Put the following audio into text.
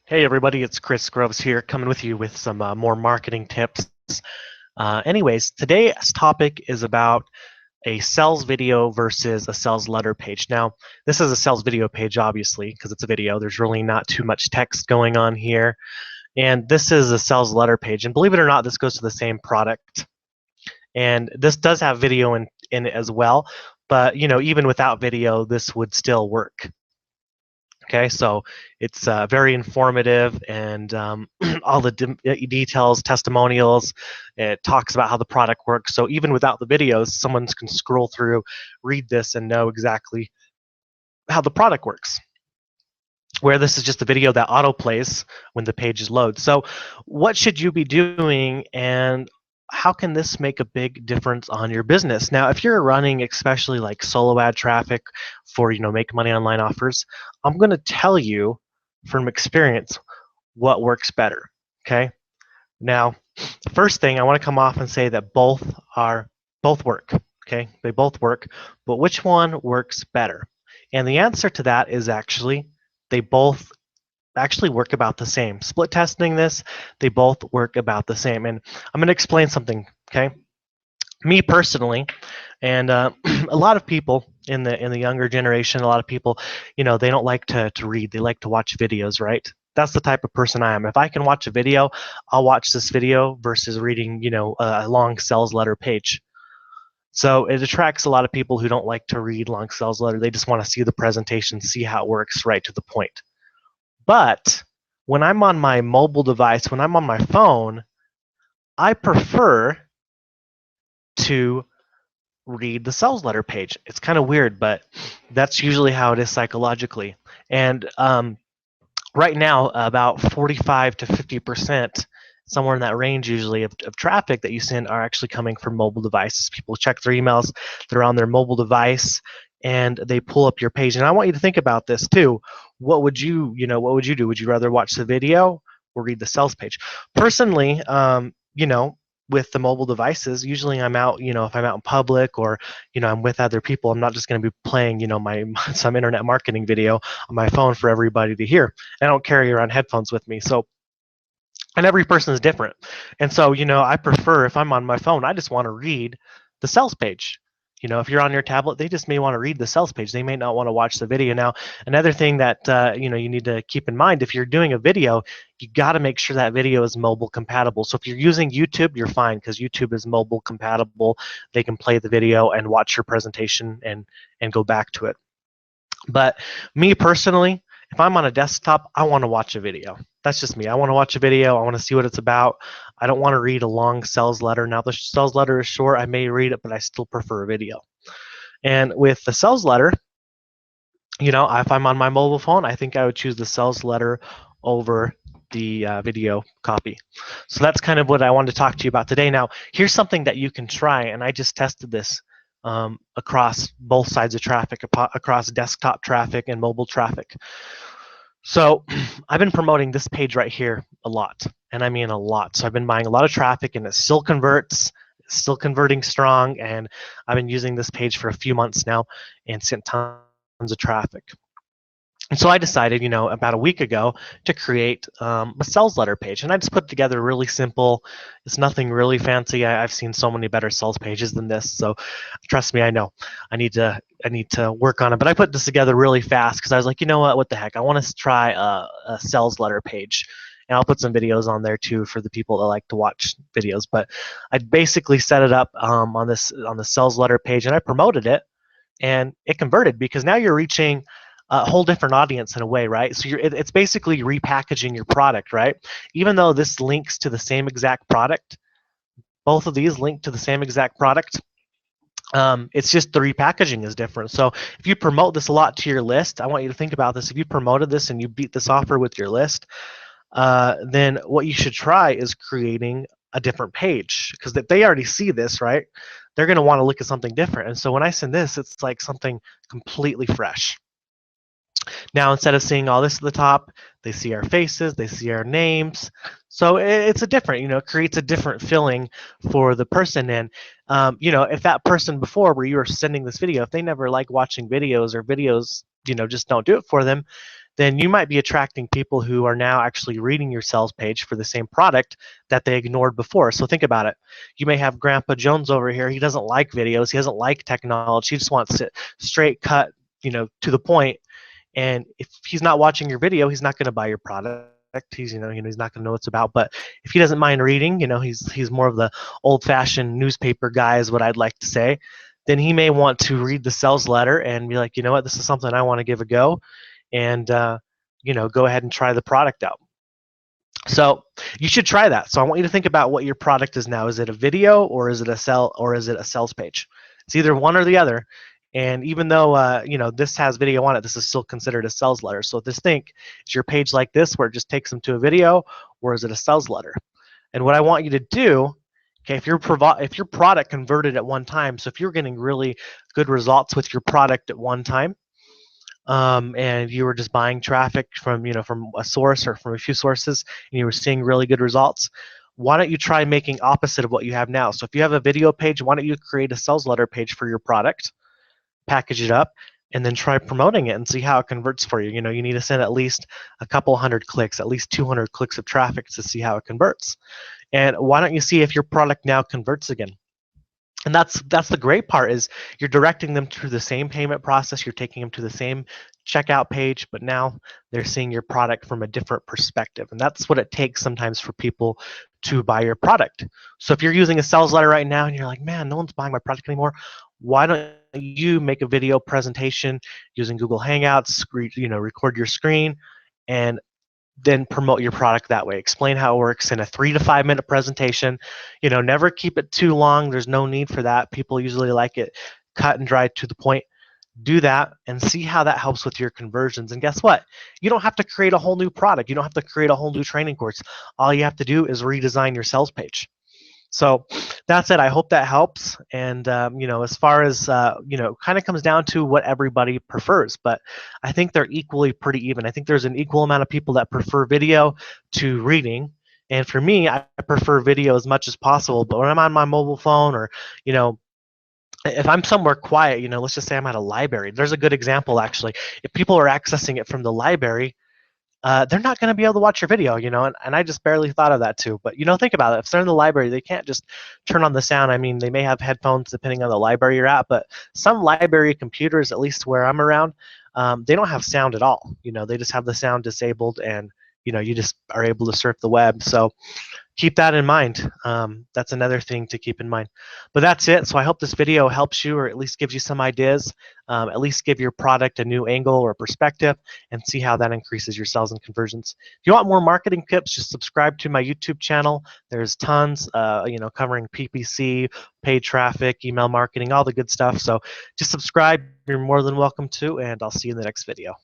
Hey everybody, it's Chris Groves here, coming with you with some more marketing tips. Anyways, today's topic is about a sales video versus a sales letter page. Now, this is a sales video page, obviously, because it's a video. There's really not too much text going on here. And this is a sales letter page. And believe it or not, this goes to the same product. And this does have video in it as well. But, even without video, this would still work. Okay, so it's very informative and all the details, testimonials. It talks about how the product works. So even without the videos, someone can scroll through, read this, and know exactly how the product works. Where this is just a video that auto plays when the pages load. So what should you be doing, and how can this make a big difference on your business? Now, if you're running especially like solo ad traffic for make money online offers, I'm going to tell you from experience what works better. Okay. Now, the first thing I want to come off and say that both work. Okay, they both work, but which one works better? And the answer to that is actually they both actually work about the same. Split testing this, they both work about the same. And I'm going to explain something, okay? Me personally, and a lot of people in the younger generation, a lot of people, they don't like to read. They like to watch videos, right? That's the type of person I am. If I can watch a video, I'll watch this video versus reading, a long sales letter page. So it attracts a lot of people who don't like to read long sales letter. They just want to see the presentation, see how it works, right to the point. But when I'm on my mobile device, when I'm on my phone, I prefer to read the sales letter page. It's kind of weird, but that's usually how it is psychologically. And right now, about 45 to 50%, somewhere in that range usually of traffic that you send are actually coming from mobile devices. People check their emails, they're on their mobile device, and they pull up your page. And I want you to think about this too. What would you do? Would you rather watch the video or read the sales page? Personally, with the mobile devices, usually I'm out, if I'm out in public or, I'm with other people, I'm not just going to be playing, some internet marketing video on my phone for everybody to hear. I don't carry around headphones with me. So, and every person is different. And so, I prefer if I'm on my phone, I just want to read the sales page. If you're on your tablet, they just may want to read the sales page. They may not want to watch the video. Now, another thing that you need to keep in mind, if you're doing a video, you got to make sure that video is mobile compatible. So if you're using YouTube, you're fine because YouTube is mobile compatible. They can play the video and watch your presentation and go back to it. But me personally, if I'm on a desktop, I want to watch a video. That's just me. I want to watch a video. I want to see what it's about. I don't want to read a long sales letter. Now, the sales letter is short. I may read it, but I still prefer a video. And with the sales letter, if I'm on my mobile phone, I think I would choose the sales letter over the video copy. So that's kind of what I wanted to talk to you about today. Now, here's something that you can try, and I just tested this across both sides of traffic, across desktop traffic and mobile traffic. So I've been promoting this page right here a lot, and I mean a lot. So I've been buying a lot of traffic, and it still converts, it's still converting strong, and I've been using this page for a few months now and sent tons of traffic. And so I decided, about a week ago to create a sales letter page. And I just put together really simple. It's nothing really fancy. I've seen so many better sales pages than this. So trust me, I know. I need to work on it. But I put this together really fast because I was like, what the heck? I want to try a sales letter page. And I'll put some videos on there too for the people that like to watch videos. But I basically set it up on the sales letter page, and I promoted it, and it converted because now you're reaching a whole different audience in a way, right? So it's basically repackaging your product, right? Even though this links to the same exact product, both of these link to the same exact product. It's just the repackaging is different. So if you promote this a lot to your list, I want you to think about this. If you promoted this and you beat this offer with your list, then what you should try is creating a different page, because they already see this, right? They're going to want to look at something different. And so when I send this, it's like something completely fresh. Now, instead of seeing all this at the top, they see our faces, they see our names. So it's a different, it creates a different feeling for the person. And, if that person before where you were sending this video, if they never like watching videos or videos, just don't do it for them, then you might be attracting people who are now actually reading your sales page for the same product that they ignored before. So think about it. You may have Grandpa Jones over here. He doesn't like videos. He doesn't like technology. He just wants it straight cut, to the point. And if he's not watching your video, he's not going to buy your product. He's he's not going to know what it's about. But if he doesn't mind reading, he's more of the old-fashioned newspaper guy, is what I'd like to say. Then he may want to read the sales letter and be like, you know what, this is something I want to give a go, and go ahead and try the product out. So you should try that. So I want you to think about what your product is now. Is it a video, or is it a sales page? It's either one or the other. And even though this has video on it, this is still considered a sales letter. So just think, is your page like this where it just takes them to a video, or is it a sales letter? And what I want you to do, okay, if your product converted at one time, so if you're getting really good results with your product at one time, and you were just buying traffic from from a source or from a few sources, and you were seeing really good results, why don't you try making opposite of what you have now? So if you have a video page, why don't you create a sales letter page for your product, package it up, and then try promoting it and see how it converts for you. You need to send at least a couple hundred clicks, at least 200 clicks of traffic to see how it converts. And why don't you see if your product now converts again? And that's the great part, is you're directing them through the same payment process. You're taking them to the same checkout page, but now they're seeing your product from a different perspective. And that's what it takes sometimes for people to buy your product. So if you're using a sales letter right now and you're like, man, no one's buying my product anymore, why don't you make a video presentation using Google Hangouts, record your screen, and then promote your product that way. Explain how it works in a 3 to 5 minute presentation. Never keep it too long. There's no need for that. People usually like it cut and dry, to the point. Do that and see how that helps with your conversions. And guess what? You don't have to create a whole new product. You don't have to create a whole new training course. All you have to do is redesign your sales page. So that's it. I hope that helps. And as far as kind of comes down to what everybody prefers, but I think they're equally pretty even. I think there's an equal amount of people that prefer video to reading. And for me, I prefer video as much as possible. But when I'm on my mobile phone, or if I'm somewhere quiet, let's just say I'm at a library. There's a good example, actually. If people are accessing it from the library, they're not going to be able to watch your video, and I just barely thought of that too. But think about it. If they're in the library, they can't just turn on the sound. I mean, they may have headphones depending on the library you're at, but some library computers, at least where I'm around, they don't have sound at all. They just have the sound disabled, and you just are able to surf the web. So keep that in mind. That's another thing to keep in mind. But that's it. So I hope this video helps you, or at least gives you some ideas. At least give your product a new angle or perspective, and see how that increases your sales and conversions. If you want more marketing tips, just subscribe to my YouTube channel. There's tons, covering PPC, paid traffic, email marketing, all the good stuff. So just subscribe. You're more than welcome to, and I'll see you in the next video.